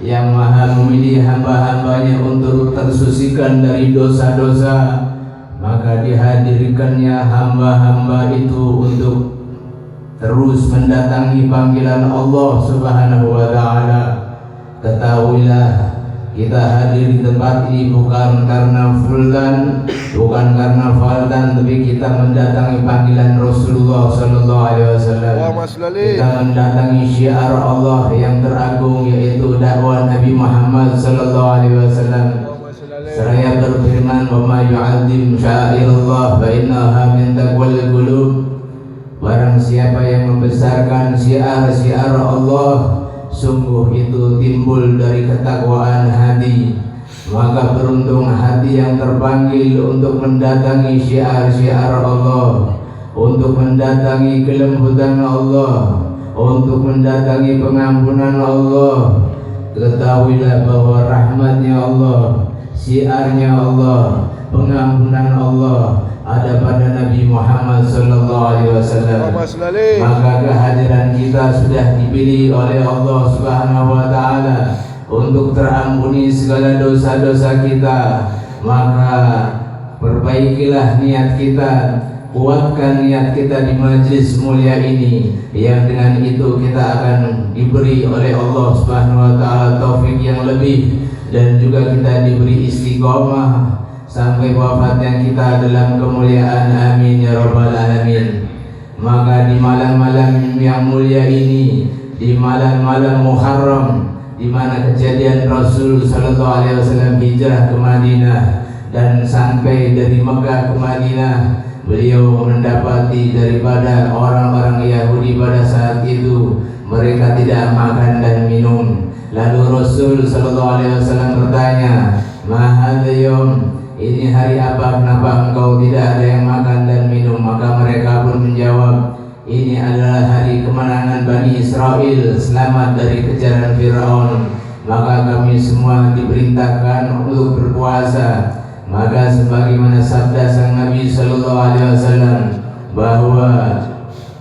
yang maha memilih hamba-hambanya untuk tersucikan dari dosa-dosa, maka dihadirkannya hamba-hamba itu untuk terus mendatangi panggilan Allah Subhanahu wa Ta'ala. Ketahuilah, kita hadir di tempat ini bukan karena fulan, bukan karena faldan, tapi kita mendatangi panggilan Rasulullah Sallallahu Alaihi Wasallam. Kita mendatangi syiar Allah yang teragung, yaitu dakwah Nabi Muhammad Sallallahu Alaihi Wasallam. Seraya berfirman, "Wa ma yu'azzim sya'irallah fa innaha min taqwal qulub." Barang siapa yang membesarkan syiar-syiar Allah, sungguh itu timbul dari ketakwaan hati. Maka beruntung hati yang terpanggil untuk mendatangi syiar-syiar Allah, untuk mendatangi kelembutan Allah, untuk mendatangi pengampunan Allah. Ketahuilah bahwa rahmatnya Allah, syiarnya Allah, pengampunan Allah ada pada Nabi Muhammad Sallallahu Alaihi Wasallam. Maka kehadiran kita sudah dipilih oleh Allah Subhanahu Wa Taala untuk terampuni segala dosa-dosa kita. Maka perbaikilah niat kita, kuatkan niat kita di majlis mulia ini, yang dengan itu kita akan diberi oleh Allah Subhanahu Wa Taala taufik yang lebih, dan juga kita diberi istiqomah sampai wafatnya kita dalam kemuliaan. Amin ya rabbal alamin. Maka di malam-malam yang mulia ini, di malam-malam Muharram, di mana kejadian Rasul Sallallahu Alaihi Wasallam hijrah ke Madinah dan sampai dari Mekah ke Madinah, beliau mendapati daripada orang-orang Yahudi pada saat itu mereka tidak makan dan minum. Lalu Rasul Sallallahu Alaihi Wasallam bertanya, "Ma hadza yaum?" Ini hari apa, kenapa engkau tidak ada yang makan dan minum? Maka mereka pun menjawab, ini adalah hari kemenangan Bani Israel, selamat dari kejaran Fir'aun. Maka kami semua diperintahkan untuk berpuasa. Maka sebagaimana sabda sang Nabi Sallallahu Alaihi Wasallam bahwa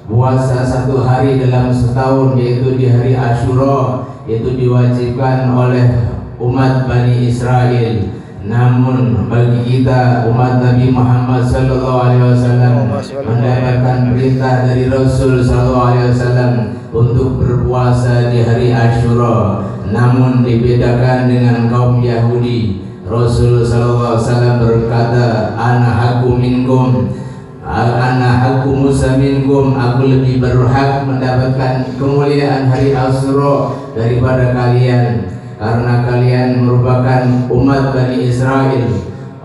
puasa satu hari dalam setahun, yaitu di hari Asyura, itu diwajibkan oleh umat Bani Israel. Namun bagi kita umat Nabi Muhammad Sallallahu Alaihi Wasallam mendapatkan perintah dari Rasul Sallallahu Alaihi Wasallam untuk berpuasa di hari Asyura. Namun dibedakan dengan kaum Yahudi. Rasul Sallallahu Alaihi Wasallam berkata, "Ana haqqu minkum, ana haqqu Musa minkum." Aku lebih berhak mendapatkan kemuliaan hari Asyura daripada kalian, karena kalian merupakan umat Bani Israel,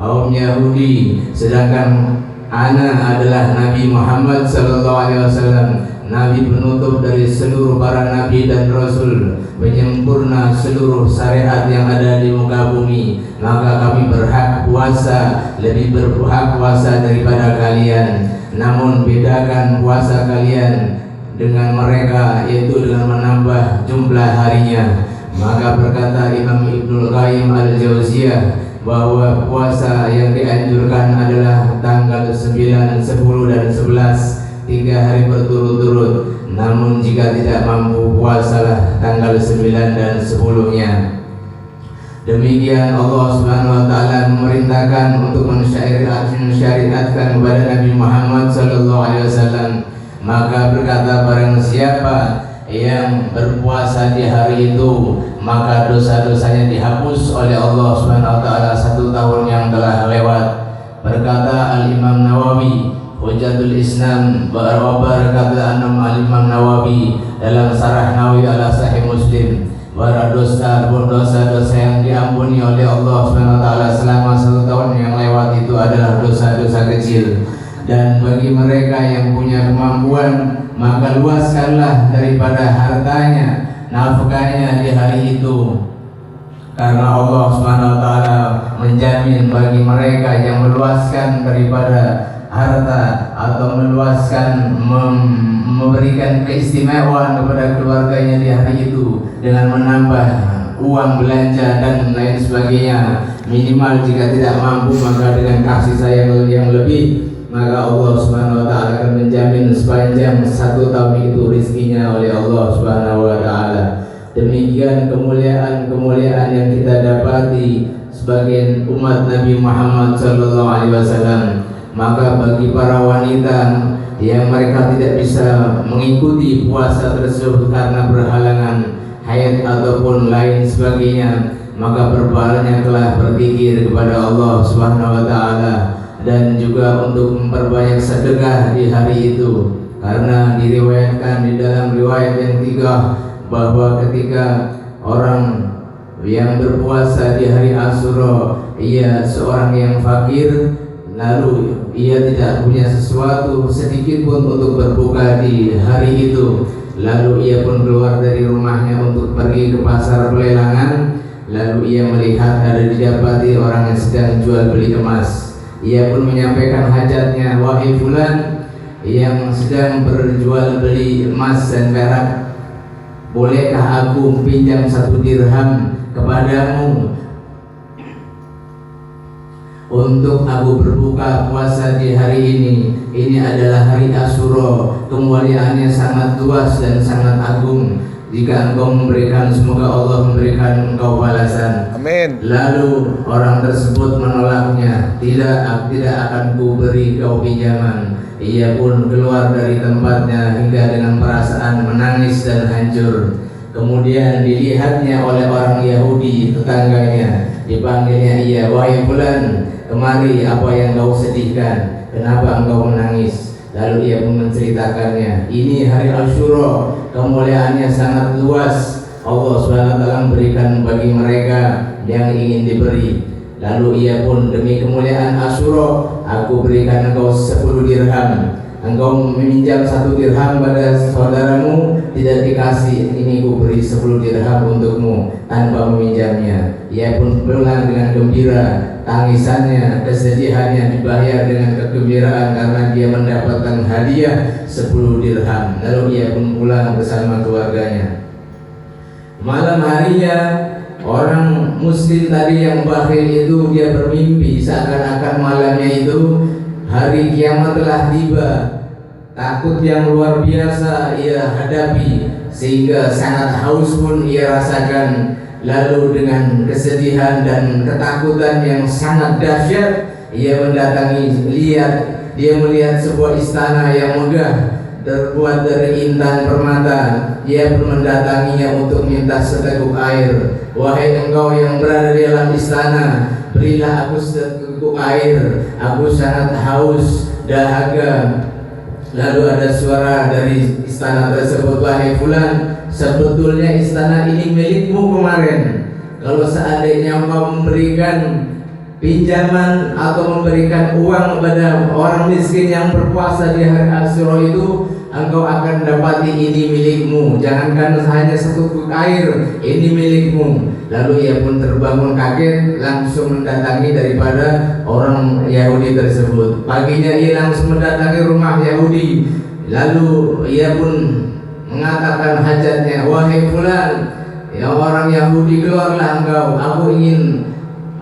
kaum Yahudi, sedangkan ana adalah Nabi Muhammad Sallallahu Alaihi Wasallam, Nabi penutup dari seluruh para Nabi dan Rasul, penyempurna seluruh syariat yang ada di muka bumi. Maka kami berhak puasa, lebih berhak puasa daripada kalian. Namun bedakan puasa kalian dengan mereka, yaitu dengan menambah jumlah harinya. Maka berkata Imam Ibnul Qayyim Al-Jauziyah bahwa puasa yang dianjurkan adalah tanggal 9, 10 dan 11, 3 hari berturut-turut. Namun jika tidak mampu, puasalah tanggal 9 dan 10-nya. Demikian Allah Subhanahu wa Ta'ala memerintahkan untuk mensyariatkan kepada Nabi Muhammad Sallallahu Alaihi Wasallam. Maka berkata, barang siapa yang berpuasa di hari itu, maka dosa-dosanya dihapus oleh Allah Subhanahu wa Ta'ala 1 tahun yang telah lewat. Berkata Al-Imam Nawawi, Hujatul Islam, berkata Al-Imam Nawawi dalam Sarah Nawawi ala Sahih Muslim, bahwa dosa-dosa yang diampuni oleh Allah Subhanahu wa Ta'ala selama 1 tahun yang lewat itu adalah dosa-dosa kecil. Dan bagi mereka yang punya kemampuan, maka luaskanlah daripada hartanya, nafkahnya di hari itu, karena Allah Subhanahu wa Ta'ala menjamin bagi mereka yang meluaskan daripada harta atau meluaskan, memberikan keistimewaan kepada keluarganya di hari itu dengan menambah uang belanja dan lain sebagainya. Minimal jika tidak mampu, maka dengan kasih sayang yang lebih, maka Allah Subhanahu wa Ta'ala akan menjamin sepanjang 1 tahun itu rizkinya oleh Allah Subhanahu wa Ta'ala. Demikian kemuliaan-kemuliaan yang kita dapati sebagai umat Nabi Muhammad SAW. Maka bagi para wanita yang mereka tidak bisa mengikuti puasa tersebut karena berhalangan haid ataupun lain sebagainya, maka berbanyaklah berzikir kepada Allah Subhanahu wa taala dan juga untuk memperbanyak sedekah di hari itu, karena diriwayatkan di dalam riwayat yang 3 bahwa ketika orang yang berpuasa di hari Asyura ia seorang yang fakir, lalu ia tidak punya sesuatu sedikit pun untuk berbuka di hari itu, lalu ia pun keluar dari rumahnya untuk pergi ke pasar pelelangan, lalu ia melihat ada didapati orang yang sedang jual beli emas. Ia pun menyampaikan hajatnya, wahai fulan yang sedang berjual beli emas dan perak, bolehkah aku pinjam 1 dirham kepadamu untuk aku berbuka puasa di hari ini? Ini adalah hari Asyura, kemuliaannya sangat luas dan sangat agung. Jika engkau memberikan, semoga Allah memberikan engkau balasan. Amin. Lalu orang tersebut menolaknya, tidak akan ku beri kau pinjaman. Ia pun keluar dari tempatnya hingga dengan perasaan menangis dan hancur. Kemudian dilihatnya oleh orang Yahudi tetangganya, dipanggilnya ia, wahai fulan, kemari, apa yang kau sedihkan? Kenapa engkau menangis? Lalu ia pun menceritakannya, ini hari Asyura, kemuliaannya sangat luas. Allah SWT memberikan bagi mereka yang ingin diberi. Lalu ia pun, demi kemuliaan Asyura, aku berikan engkau 10 dirham. Engkau meminjam 1 dirham pada saudaramu, tidak dikasih, ini ku beri 10 dirham untukmu tanpa meminjamnya. Ia pun pulang dengan gembira, tangisannya, kesedihannya dibayar dengan kegembiraan karena dia mendapatkan hadiah 10 dirham. Lalu ia pun pulang bersama keluarganya. Malam harinya, orang muslim tadi yang bakhil itu dia bermimpi seakan-akan malamnya itu hari kiamat telah tiba. Takut yang luar biasa ia hadapi, sehingga sangat haus pun ia rasakan. Lalu dengan kesedihan dan ketakutan yang sangat dahsyat, ia mendatangi, dia melihat sebuah istana yang megah terbuat dari intan permata. Ia pun mendatanginya untuk minta seteguk air. Wahai engkau yang berada di dalam istana, berilah aku seteguk air, aku sangat haus, dahaga. Lalu ada suara dari istana tersebut, wahai fulan, sebetulnya istana ini milikmu kemarin. Kalau seandainya engkau memberikan pinjaman atau memberikan uang kepada orang miskin yang berpuasa di hari Asyura itu, engkau akan dapati ini milikmu. Jangankan hanya 1 teguk air, ini milikmu. Lalu ia pun terbangun kaget, langsung mendatangi daripada orang Yahudi tersebut. Paginya ia langsung mendatangi rumah Yahudi. Lalu ia pun mengatakan hajatnya, wahai fulan, ya orang Yahudi, keluarlah engkau, aku ingin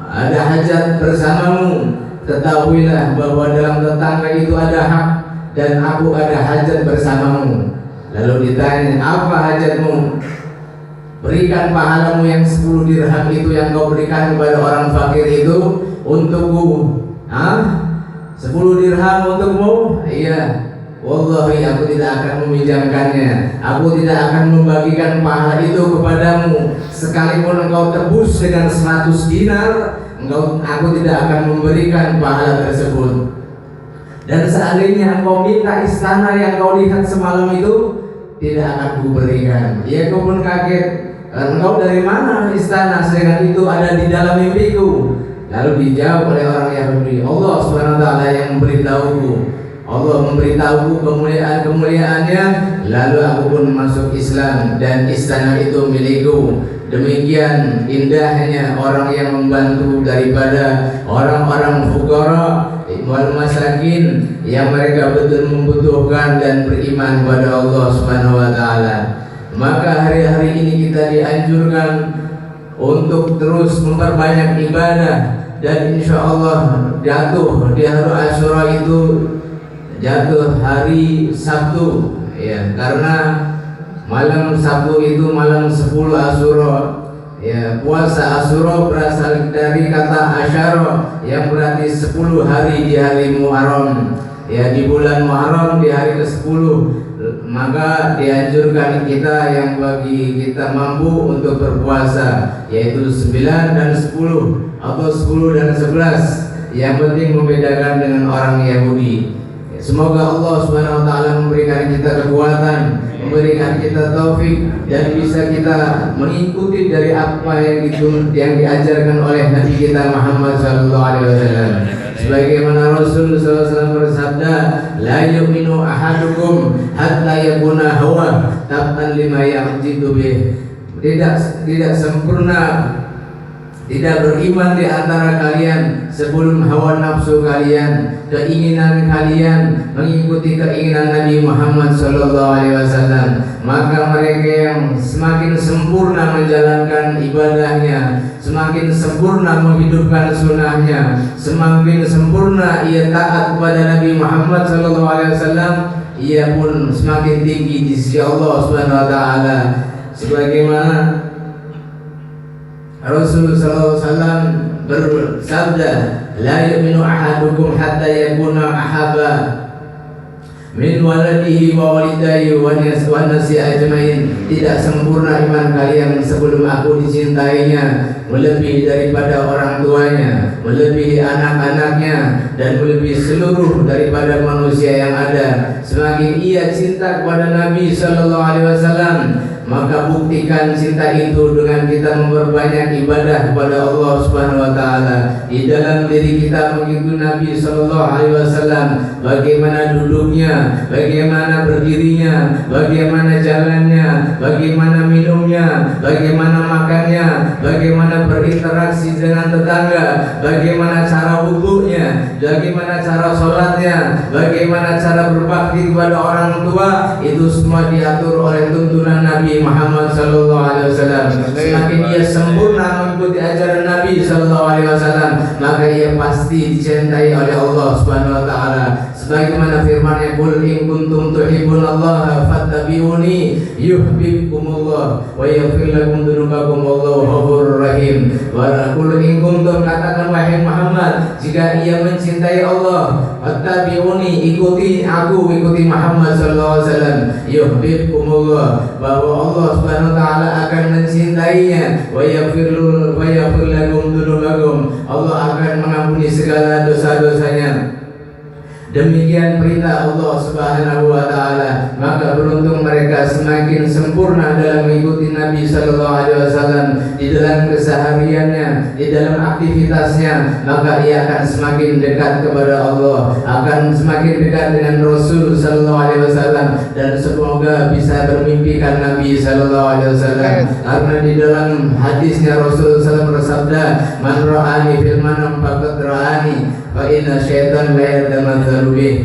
ada hajat bersamamu. Ketahuilah bahwa dalam tetangga itu ada hak dan aku ada hajat bersamamu. Lalu ditanya, apa hajatmu? Berikan pahalamu yang 10 dirham itu yang kau berikan kepada orang fakir itu untukku. 10 dirham untukmu? Iya. Wallahi aku tidak akan meminjamkannya. Aku tidak akan membagikan pahala itu kepadamu. Sekalipun engkau tebus dengan 100 dinar, aku tidak akan memberikan pahala tersebut. Dan seandainya engkau minta istana yang kau lihat semalam itu, tidak akan kuberikan. Ia pun kaget, engkau dari mana istana? Sedangkan itu ada di dalam mimpiku. Lalu dijawab oleh orang Yahudi, Allah SWT yang memberitahuku. Allah memberitahuku kemuliaan-kemuliaannya, lalu aku pun masuk Islam dan istana itu milikku. Demikian indahnya orang yang membantu daripada orang-orang fuqara wal masakin yang mereka betul membutuhkan dan beriman kepada Allah Subhanahu wa taala. Maka hari-hari ini kita dianjurkan untuk terus memperbanyak ibadah, dan insya Allah jatuh di hari Asyura itu jatuh hari Sabtu, ya, karena Malam Sabtu itu malam 10 Asyura. Ya, puasa Asyura berasal dari kata asyara yang berarti 10 hari di hari Muharram. Ya, di bulan Muharram di hari ke-10, maka dianjurkan kita yang bagi kita mampu untuk berpuasa, yaitu 9 dan 10 atau 10 dan 11. Yang penting membedakan dengan orang Yahudi. Semoga Allah Subhanahu wa taala memberikan kita kekuatan, memberikan kita taufik, dan bisa kita mengikuti dari apa yang diajarkan oleh Nabi kita Muhammad sallallahu alaihi wasallam. Sebagaimana Rasul sallallahu alaihi wasallam bersabda, la yu'minu ahadukum hatta yakuna hawa tab'an lima yajidu bih. Tidak sempurna, tidak beriman di antara kalian sebelum hawa nafsu kalian, keinginan kalian mengikuti keinginan Nabi Muhammad sallallahu alaihi wasallam. Maka mereka yang semakin sempurna menjalankan ibadahnya, semakin sempurna menghidupkan sunnahnya, semakin sempurna ia taat kepada Nabi Muhammad sallallahu alaihi wasallam, ia pun semakin tinggi di sisi Allah Subhanahu wa taala. Sebagaimana Rasul sallallahu alaihi wasallam bersabda, la yu'minu ahadukum hatta yakuna ahabba min waladihi wa walidayhi wa nasi ajmain. Tidak sempurna iman kalian sebelum aku dicintainya melebihi daripada orang tuanya, melebihi anak-anaknya, dan melebihi seluruh daripada manusia yang ada. Semakin ia cinta kepada Nabi sallallahu alaihi wasallam, maka buktikan cinta itu dengan kita memperbanyak ibadah kepada Allah Subhanahu wa taala. Di dalam diri kita mengikuti Nabi sallallahu alaihi wasallam, bagaimana duduknya, bagaimana berdirinya, bagaimana jalannya, bagaimana minumnya, bagaimana makannya, bagaimana berinteraksi dengan tetangga, bagaimana cara wudunya, bagaimana cara sholatnya, bagaimana cara berbakti kepada orang tua. Itu semua diatur oleh tuntunan Nabi Muhammad sallallahu alaihi wasallam. Semakin ia sempurna mengikuti ajaran Nabi sallallahu alaihi wasallam, maka ia pasti dicintai oleh Allah Subhanahu wa taala. Sebagaimana firman-Nya, qul in kuntum tuhibbunallaha fattabi'uni yuhibbukumullah wa yaghfir lakum dzunubakum wallahu ghafurur rahim. Wa qul in kuntum, katakan wahai Muhammad, jika ia mencintai Allah, fattabi'uni, ikuti aku, ikuti Muhammad sallallahu alaihi wasallam, yuhibbukumullah, bahwa Allah Subhanahu wa taala akan mencintainya, wa yaghfir lakum dzunubakum, Allah akan mengampuni segala dosa-dosanya. Demikian perintah Allah Subhanahu wa taala. Maka beruntung mereka semakin sempurna dalam mengikuti Nabi sallallahu alaihi wasallam di dalam kesehariannya, di dalam aktivitasnya, maka ia akan semakin dekat kepada Allah, akan semakin dekat dengan Rasul sallallahu alaihi wasallam, dan semoga bisa bermimpikan Nabi sallallahu alaihi wasallam. Karena di dalam hadisnya Rasul sallallahu alaihi wasallam bersabda, man ra'ani fil manam faqad ra'ani fa inna syaitan la yatamatsalu bih.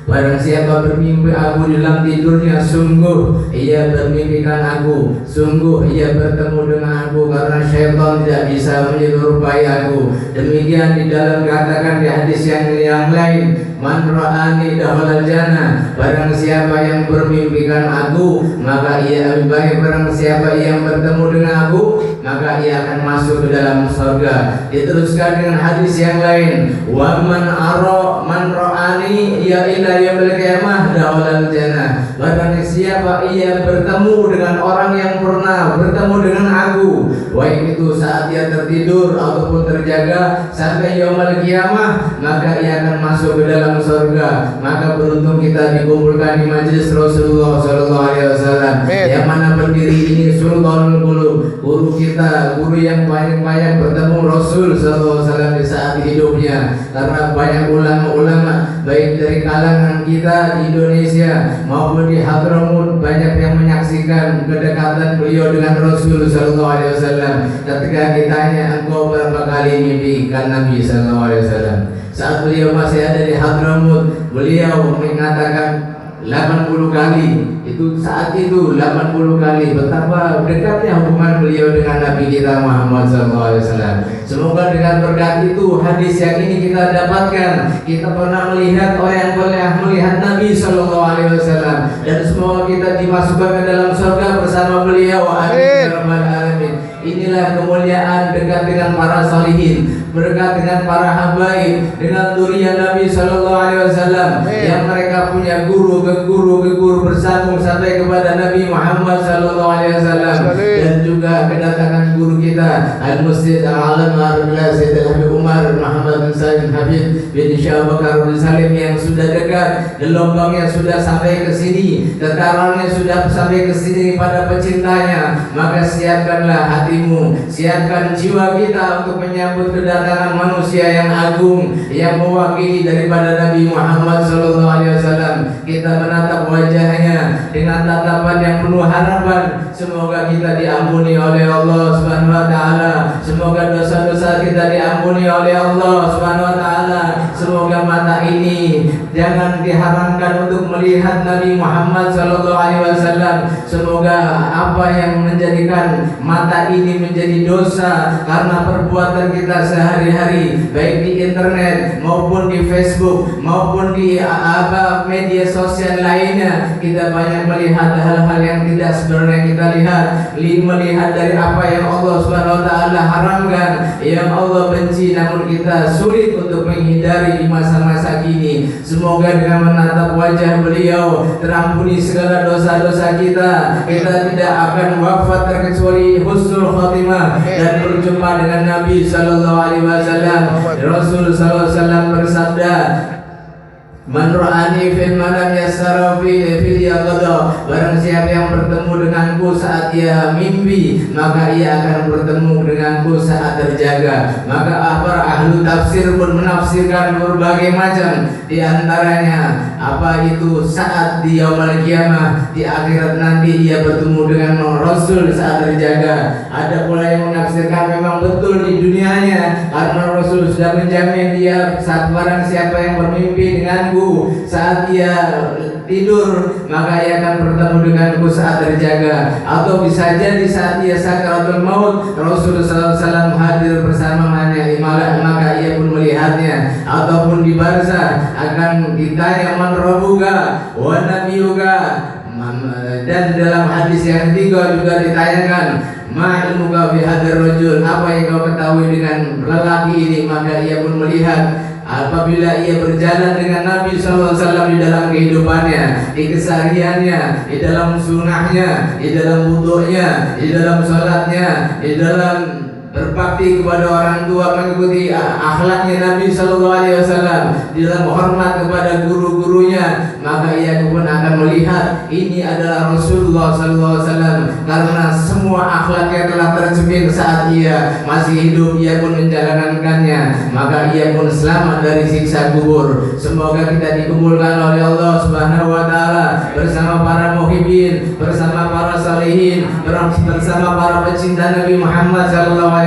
Barang siapa bermimpi aku dalam tidurnya, sungguh ia bermimpikan aku, sungguh ia bertemu dengan aku, karena syaitan tidak bisa menyerupai aku. Demikian di dalam katakan di hadis yang lain, man ra'ani dakhala jannah, barang siapa yang bermimpikan aku, maka ia lebih baik. Barang siapa yang bertemu dengan aku, maka ia akan masuk ke dalam surga. Diteruskan dengan hadis yang lain, wa man ra'ani ya ila yaumil qiyamah dakhala jannah, barang siapa ia bertemu dengan orang yang pernah bertemu dengan aku, baik itu saat ia tertidur ataupun terjaga sampai yaumil qiyamah, maka ia akan masuk ke dalam surga. Maka beruntung kita dikumpulkan di majelis Rasulullah sallallahu alaihi wasallam, yang mana berdiri ini Sultanul Qulub, guru kita, guru yang banyak bertemu Rasul sallallahu alaihi wasallam di saat hidupnya. Karena banyak ulama-ulama baik dari kalangan kita di Indonesia maupun di Hadramut, banyak yang menyaksikan kedekatan beliau dengan Rasul sallallahu alaihi wasallam. Ketika ditanya, engkau berapa kali mimpikan Nabi sallallahu alaihi wasallam? Saat beliau masih ada di Hadramut, beliau mengatakan 80 kali. Itu saat itu 80 kali. Betapa dekatnya hubungan beliau dengan Nabi Nabi kita Muhammad SAW. Semoga dengan berkat itu hadis yang ini kita dapatkan, kita pernah melihat orang yang pernah melihat Nabi SAW, dan semoga kita dimasukkan ke dalam surga bersama beliau. Amin ya rabbal alamin. Inilah kemuliaan dekat dengan para salihin, berkat dengan para habaib, dengan durian Nabi SAW yang mereka punya guru ke guru bersambung sampai kepada Nabi Muhammad SAW, dan juga kedatangan guru kita Al-Mustid Al-Alam Al-Rula Sayyid Al-Habib Umar Muhammad bin Salim Habib bin Syah Bakar bin Salim yang sudah dekat, gelombangnya sudah sampai ke sini, tekarannya sudah sampai ke sini pada pecintanya. Maka siapkanlah hatimu, siapkan jiwa kita untuk menyambut kedatangan manusia yang agung, yang mewakili daripada Nabi Muhammad SAW. Kita menatap wajahnya dengan tatapan yang penuh harapan. Semoga kita diampuni oleh Allah Subhanahu wa taala. Semoga dosa-dosa kita diampuni oleh Allah Subhanahu wa taala. Semoga mata ini jangan diharamkan untuk melihat Nabi Muhammad SAW. Semoga apa yang menjadikan mata ini menjadi dosa karena perbuatan kita sehari-hari, baik di internet maupun di Facebook maupun di media sosial lainnya, kita banyak melihat hal-hal yang tidak sebenarnya kita lihat, melihat dari apa yang Allah Subhanahu wa taala haramkan, yang Allah benci, namun kita sulit untuk menghindari di masa-masa kini. Semoga dengan menatap wajah beliau terampuni segala dosa-dosa kita. Kita tidak akan wafat terkecuali husnul khotimah dan berjumpa dengan Nabi sallallahu alaihi wasallam. Rasul sallallahu alaihi wasallam bersabda, "Man ra'ani fil manam yassara fil yaqadha." Barang siapa yang bertemu denganku saat dia mimpi, maka ia akan bertemu denganku saat terjaga. Maka para ahli tafsir pun menafsirkan berbagai macam, di antaranya apa itu saat di yaumul qiyamah, di akhirat nanti ia bertemu dengan Rasul saat terjaga. Ada pula yang menafsirkan memang betul di dunianya, karena Rasul sudah menjamin dia saat barang siapa yang bermimpi denganku saat dia tidur, maka ia akan bertemu denganku saat terjaga. Atau bisa jadi saat ia sakaratul maut, Rasulullah SAW hadir bersamanya, maka ia pun melihatnya. Ataupun di barzah akan ditanya, man rabbuka wa nabiyuka. Dan dalam hadis yang ketiga juga ditanyakan, ma ilmuka fi hadzal rajul, apa yang kau ketahui dengan lelaki ini. Maka ia pun melihat. Apabila ia berjalan dengan Nabi SAW di dalam kehidupannya, di kesehariannya, di dalam sunnahnya, di dalam wudunya, di dalam salatnya, di dalam berbakti kepada orang tua, mengikuti akhlaknya Nabi SAW, di dalam hormat kepada guru-gurunya, maka ia pun akan melihat ini adalah Rasulullah SAW, karena semua akhlaknya telah tercermin saat ia masih hidup. Ia pun menjalankannya, maka ia pun selamat dari siksa kubur. Semoga kita dikumpulkan oleh Allah Subhanahu wa taala bersama para muhibbin, bersama para salihin, bersama para pecinta Nabi Muhammad SAW,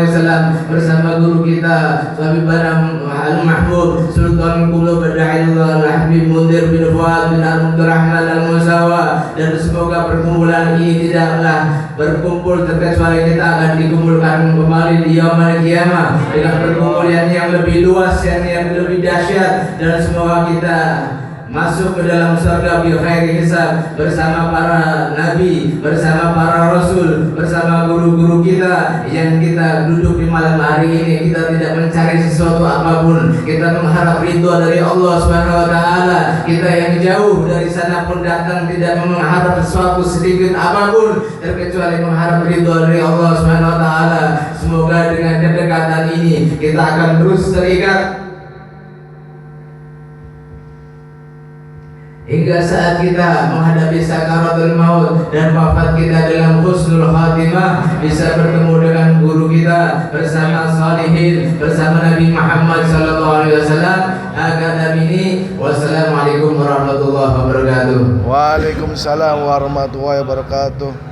bersama guru kita Habibana Al-Mahbub Sultan Qulub Da'illah Al-Habib Mundir bin Fuad bin Abdurrahman Al-Musawa. Dan semoga perkumpulan ini tidaklah berkumpul terkecuali kita akan dikumpulkan kembali di yaumul qiyamah dengan perkumpulan yang lebih luas, yang lebih dahsyat. Dan semoga kita masuk ke dalam surga bil khairi hisab bersama para nabi, bersama para rasul, bersama guru-guru kita yang kita duduk di malam hari ini. Kita tidak mencari sesuatu apapun, kita mengharap ridho dari Allah Subhanahu wa taala. Kita yang jauh dari sana pun datang tidak mengharap sesuatu sedikit apapun terkecuali mengharap ridho dari Allah Subhanahu wa taala. Semoga dengan kedekatan ini kita akan terus terikat hingga saat kita menghadapi sakaratul maut dan wafat kita dalam husnul khatimah, bisa bertemu dengan guru kita, bersama salihin, bersama Nabi Muhammad SAW. Agak ini, wassalamualaikum warahmatullahi wabarakatuh. Waalaikumsalam warahmatullahi wabarakatuh.